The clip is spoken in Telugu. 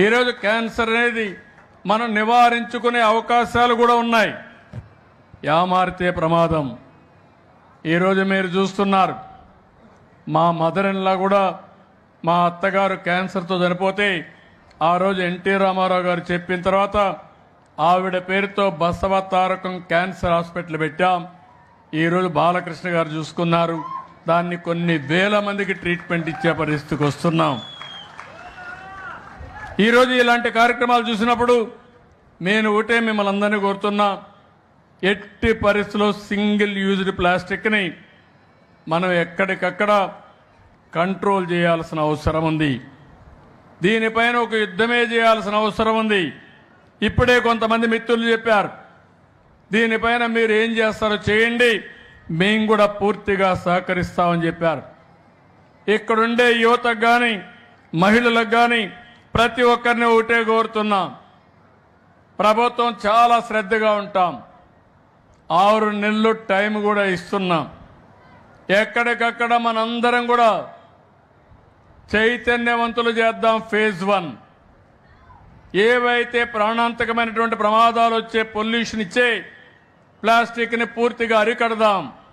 ఈరోజు క్యాన్సర్ అనేది మనం నివారించుకునే అవకాశాలు కూడా ఉన్నాయి. యామారితే ప్రమాదం. ఈరోజు మీరు చూస్తున్నారు, మా మదర్ ఇన్ లా కూడా మా అత్తగారు క్యాన్సర్తో చనిపోతే ఆ రోజు ఎన్టీ రామారావు గారు చెప్పిన తర్వాత ఆవిడ పేరుతో బసవ తారకం క్యాన్సర్ హాస్పిటల్ పెట్టాం. ఈరోజు బాలకృష్ణ గారు చూసుకున్నారు. దాన్ని కొన్ని వేల మందికి ట్రీట్మెంట్ ఇచ్చే పరిస్థితికి వస్తున్నాం. ఈరోజు ఇలాంటి కార్యక్రమాలు చూసినప్పుడు నేను ఒకటే మిమ్మల్ని అందరినీ కోరుతున్నా, ఎట్టి పరిస్థితుల్లో సింగిల్ యూజ్డ్ ప్లాస్టిక్ని మనం ఎక్కడికక్కడ కంట్రోల్ చేయాల్సిన అవసరం ఉంది. దీనిపైన ఒక యుద్ధమే చేయాల్సిన అవసరం ఉంది. ఇప్పుడే కొంతమంది మిత్రులు చెప్పారు, దీనిపైన మీరు ఏం చేస్తారో చేయండి, మేము కూడా పూర్తిగా సహకరిస్తామని చెప్పారు. ఇక్కడుండే యువతకు కానీ మహిళలకు కానీ ప్రతి ఒక్కరిని ఒకటే కోరుతున్నాం, ప్రభుత్వం చాలా శ్రద్ధగా ఉంటాం. 6 నెలలు టైం కూడా ఇస్తున్నాం. ఎక్కడికక్కడ మనందరం కూడా చైతన్యవంతులు చేద్దాం. ఫేజ్ 1 ఏవైతే ప్రాణాంతకమైనటువంటి ప్రమాదాలు వచ్చే పొల్యూషన్ ఇచ్చే ప్లాస్టిక్ని పూర్తిగా అరికడదాం.